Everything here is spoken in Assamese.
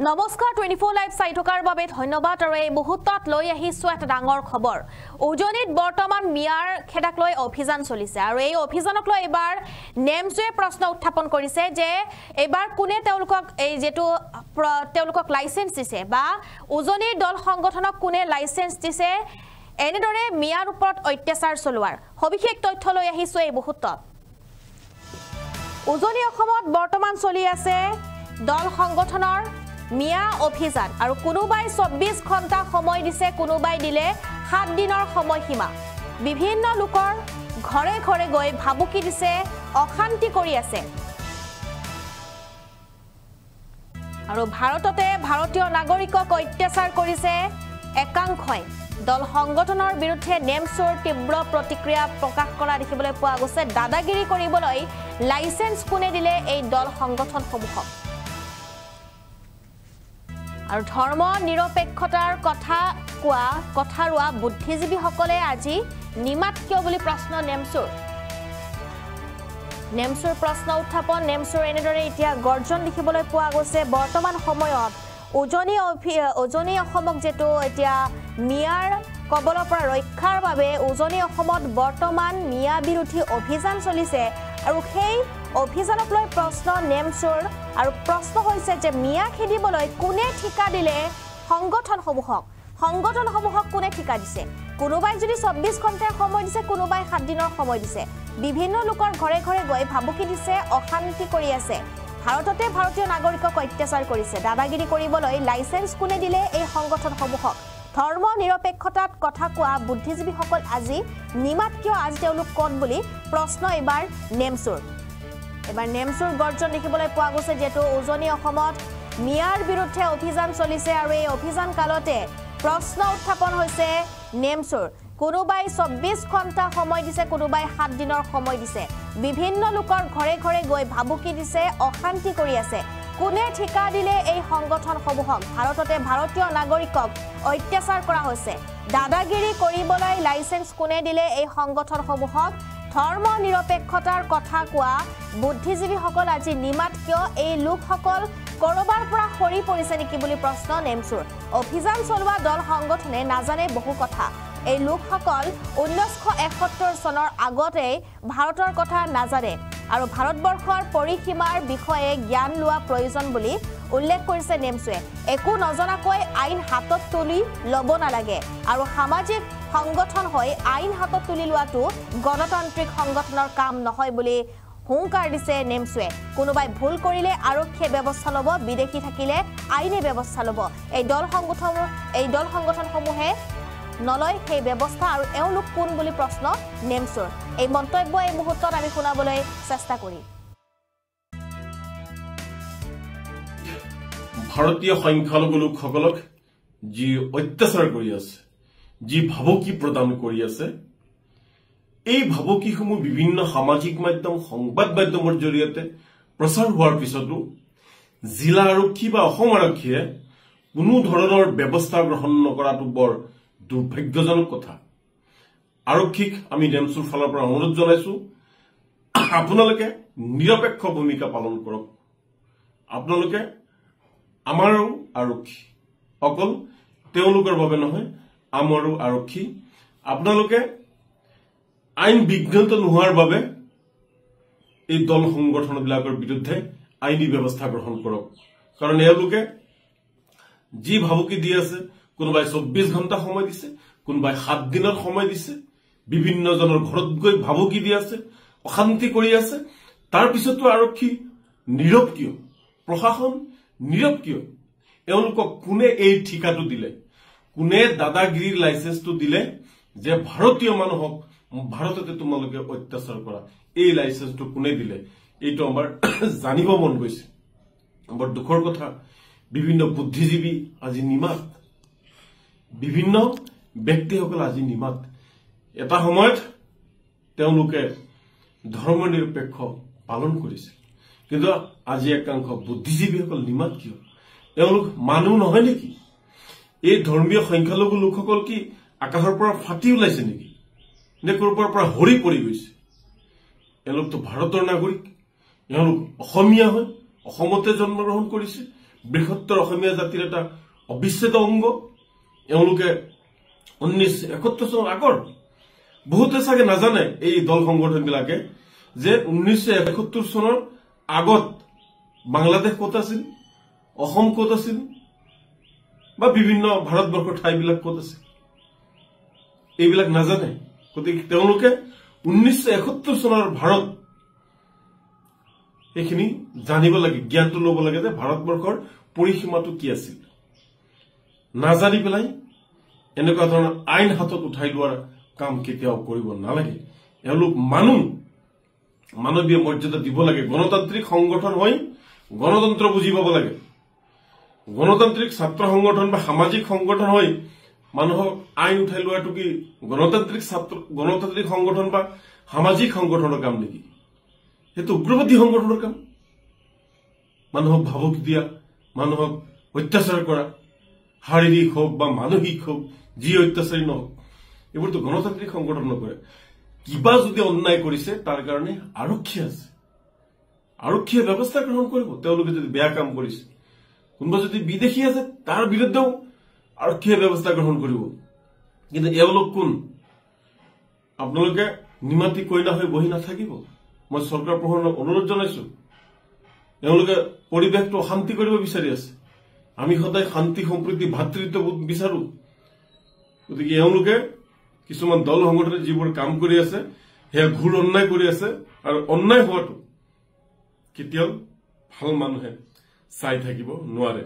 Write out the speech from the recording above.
নমস্কাৰ 24 লাইভ চাই থকাৰ বাবে ধন্যবাদ আৰু এই মুহূৰ্তত লৈ আহিছো এটা ডাঙৰ খবৰ উজনিত বৰ্তমান মিয়াৰ খেদাক লৈ অভিযান চলিছে আৰু এই অভিযানক লৈ এবাৰ নেমছৱে প্ৰশ্ন উত্থাপন কৰিছে যে এবাৰ কোনে তেওঁলোকক এই যেটো তেওঁলোকক লাইসেন্স দিছে বা উজনিৰ দল সংগঠনক কোনে লাইসেন্স দিছে এনেদৰে মিয়াৰ ওপৰত অত্যাচাৰ চলোৱাৰ সবিশেষ তথ্য লৈ আহিছো এই মুহূৰ্তত উজনি অসমত বৰ্তমান চলি আছে দল সংগঠনৰ মিয়া অভিযান আৰু কোনোবাই 24 ঘণ্টা সময় দিছে কোনোবাই দিলে 7 দিনৰ সময়সীমা বিভিন্ন লোকৰ ঘৰে ঘৰে গৈ ভাবুকি দিছে অশান্তি কৰি আছে আৰু ভাৰততে ভাৰতীয় নাগৰিকক অত্যাচাৰ কৰিছে একাংশই দল সংগঠনৰ বিৰুদ্ধে নেমছৰ তীব্ৰ প্ৰতিক্ৰিয়া প্ৰকাশ কৰা দেখিবলৈ পোৱা গৈছে দাদাগিৰি কৰিবলৈ লাইসেন্স কোনে দিলে এই দল সংগঠনসমূহক আৰু ধৰ্ম নিৰপেক্ষতাৰ কথা ৰোৱা বুদ্ধিজীৱীসকলে আজি নিমাত কিয় বুলি প্ৰশ্ন নেমছৰ প্ৰশ্ন উত্থাপন নেমছৰ এনেদৰে এতিয়া গৰ্জন দেখিবলৈ পোৱা গৈছে বৰ্তমান সময়ত উজনি অসমক যেটো এতিয়া মিয়াৰ কবলৰ পৰা ৰক্ষাৰ বাবে উজনি অসমত বৰ্তমান মিয়া বিৰোধী অভিযান চলিছে আৰু সেই অভিযানক লৈ প্ৰশ্ন নেমছৰ আৰু প্ৰশ্ন হৈছে যে মিয়া খেদিবলৈ কোনে ঠিকা দিলে সংগঠনসমূহক কোনে ঠিকা দিছে কোনোবাই যদি 24 ঘণ্টাৰ সময় দিছে কোনোবাই 7 দিনৰ সময় দিছে বিভিন্ন লোকৰ ঘৰে ঘৰে গৈ ভাবুকি দিছে অশান্তি কৰি আছে ভাৰততে ভাৰতীয় নাগৰিকক অত্যাচাৰ কৰিছে দাদাগিৰি কৰিবলৈ লাইসেন্স কোনে দিলে এই সংগঠনসমূহক ধৰ্ম নিৰপেক্ষতাত কথা কোৱা বুদ্ধিজীৱীসকল আজি নিমাত কিয় আজি তেওঁলোক কোন বুলি প্ৰশ্ন এবাৰ নেমছৰ গৰ্জন দেখিবলৈ পোৱা গৈছে যেটো উজনি অসমত মিয়াৰ বিৰুদ্ধে অভিযান চলিছে আৰু এই অভিযান কালতে প্ৰশ্ন উত্থাপন হৈছে নেমছৰ কোনোবাই 24 ঘণ্টা সময় দিছে কোনোবাই 7 দিনৰ সময় দিছে বিভিন্ন লোকৰ ঘৰে ঘৰে গৈ ভাবুকি দিছে অশান্তি কৰি আছে কোনে ঠিকা দিলে এই সংগঠনসমূহক ভাৰততে ভাৰতীয় নাগৰিকক অত্যাচাৰ কৰা হৈছে দাদাগিৰি কৰিবলৈ লাইসেন্স কোনে দিলে এই সংগঠনসমূহক ধৰ্ম নিৰপেক্ষতাৰ কথা কোৱা বুদ্ধিজীৱীসকল আজি নিমাত কিয় এই লোকসকল কৰবাৰ পৰা হৰি পৰিছে নেকি বুলি প্ৰশ্ন নেমছৰ অভিযান চলোৱা দল সংগঠনে নাজানে বহু কথা এই লোকসকল 1971 চনৰ আগতে ভাৰতৰ কথা নাজানে আৰু ভাৰতবৰ্ষৰ পৰিসীমাৰ বিষয়ে জ্ঞান লোৱা প্ৰয়োজন বুলি উল্লেখ কৰিছে নেমছৱে একো নজনাকৈ আইন হাতত তুলি লব নালাগে আৰু সামাজিক সংগঠন হৈ আইন হাতত তুলি লোৱাটো গণতান্ত্ৰিক সংগঠনৰ কাম নহয় বুলি হুংকাৰ দিছে নেমছৱে কোনোবাই ভুল কৰিলে আৰক্ষী ব্যৱস্থা লব বিদেশী থাকিলে আইনী ব্যৱস্থা লব এই দল সংগঠনসমূহে নলয় সেই ব্যৱস্থা আৰু এওঁলোক কোন বুলি প্ৰশ্ন নেমছৰ এই মন্তব্য এই মুহূৰ্তত আমি শুনাবলৈ চেষ্টা কৰিম ভাৰতীয় সংখ্যালঘু লোকসকলক যি অত্যাচাৰ কৰি আছে যি ভাবুকি প্ৰদান কৰি আছে এই ভাবুকিসমূহ বিভিন্ন সামাজিক মাধ্যম সংবাদ মাধ্যমৰ জৰিয়তে প্ৰচাৰ হোৱাৰ পিছতো জিলা আৰক্ষী বা অসম আৰক্ষীয়ে কোনো ধৰণৰ ব্যৱস্থা গ্ৰহণ নকৰাটো বৰ দুৰ্ভাগ্যজনক কথা আৰক্ষীক আমি নেমছৰ ফালৰ পৰা অনুৰোধ জনাইছো আপোনালোকে নিৰপেক্ষ ভূমিকা পালন কৰক আপোনালোকে আমাৰো আৰক্ষী অকল তেওঁলোকৰ বাবে নহয় আমাৰো আৰক্ষী আপোনালোকে আইন বিঘ্নিত নোহোৱাৰ বাবে এই দল সংগঠনবিলাকৰ বিৰুদ্ধে আইনী ব্যৱস্থা গ্ৰহণ কৰক কাৰণ এওঁলোকে যি ভাবুকি দি আছে কোনোবাই 24 ঘণ্টা সময় দিছে কোনোবাই 7 দিনৰ সময় দিছে বিভিন্ন জনৰ ঘৰত গৈ ভাবুকি দি আছে অশান্তি কৰি আছে তাৰ পিছতো আৰক্ষী নীৰৱ কিয় প্ৰশাসন নীৰৱ কিয় এওঁলোকক কোনে এই ঠিকাটো দিলে কোনে দাদাগিৰিৰ লাইসেন্সটো দিলে যে ভাৰতীয় মানুহক ভাৰততে তোমালোকে অত্যাচাৰ কৰা এই লাইসেন্সটো কোনে দিলে এইটো আমাৰ জানিব মন গৈছে বৰ দুখৰ কথা বিভিন্ন বুদ্ধিজীৱী আজি নিমাত বিভিন্ন ব্যক্তিসকল আজি নিমাত এটা সময়ত তেওঁলোকে ধৰ্ম নিৰপেক্ষ পালন কৰিছিল কিন্তু আজি একাংশ বুদ্ধিজীৱীসকল নিমাত কিয় তেওঁলোক মানুহ নহয় নেকি এই ধৰ্মীয় সংখ্যালঘু লোকসকল কি আকাশৰ পৰা ফাটি ওলাইছে নেকি নে কৰবাৰ পৰা হৰি পৰি গৈছে এওঁলোকতো ভাৰতৰ নাগৰিক এওঁলোক অসমীয়া হয় অসমতে জন্মগ্ৰহণ কৰিছে বৃহত্তৰ অসমীয়া জাতিৰ এটা অবিচ্ছেদ্য অংগ এওঁলোকে 1971 চনৰ আগৰ বহুতে চাগে নাজানে এই দল সংগঠনবিলাকে যে 1971 চনৰ আগত বাংলাদেশ ক'ত আছিল অসম ক'ত আছিল বা বিভিন্ন ভাৰতবৰ্ষৰ ঠাইবিলাক ক'ত আছে এইবিলাক নাজানে গতিকে তেওঁলোকে 1971 চনৰ ভাৰত এইখিনি জানিব লাগে জ্ঞানটো ল'ব লাগে যে ভাৰতবৰ্ষৰ পৰিসীমাটো কি আছিল নাজানি পেলাই এনেকুৱা ধৰণৰ আইন হাতত উঠাই লোৱাৰ কাম কেতিয়াও কৰিব নালাগে এওঁলোক মানৱীয় মৰ্যাদা দিব লাগে গণতান্ত্ৰিক সংগঠন হৈ গণতন্ত্ৰ বুজি পাব লাগে গণতান্ত্ৰিক ছাত্ৰ সংগঠন বা সামাজিক সংগঠন হৈ মানুহক আইন উঠাই লোৱাটো কি গণতান্ত্ৰিক সংগঠন বা সামাজিক সংগঠনৰ কাম নেকি সেইটো উগ্ৰবাদী সংগঠনৰ কাম মানুহক ভাবুক দিয়া মানুহক অত্যাচাৰ কৰা শাৰীৰিক হোক বা মানসিক হোক যি অত্যাচাৰী নহওক এইবোৰতো গণতান্ত্ৰিক সংগঠন নকৰে কিবা যদি অন্যায় কৰিছে তাৰ কাৰণে আৰক্ষী আছে আৰক্ষীয়ে ব্যৱস্থা গ্ৰহণ কৰিব তেওঁলোকে যদি বেয়া কাম কৰিছে কোনোবা যদি বিদেশী আছে তাৰ বিৰুদ্ধেও আৰক্ষীয়ে ব্যৱস্থা গ্ৰহণ কৰিব কিন্তু এওঁলোক কোন আপোনালোকে নিমাতি কইনা হৈ বহি নাথাকিব মই চৰকাৰ প্ৰশাসনক অনুৰোধ জনাইছো এওঁলোকে পৰিৱেশটো শান্তি কৰিব বিচাৰি আছে আমি সদায় শান্তি সম্প্ৰীতি ভাতৃত্ববোধ বিচাৰো গতিকে এওঁলোকে কিছুমান দল সংগঠনে যিবোৰ কাম কৰি আছে সেয়া ঘূৰ অন্যায় কৰি আছে আৰু অন্যায় হোৱাটো কেতিয়াও ভাল মানুহে চাই থাকিব নোৱাৰে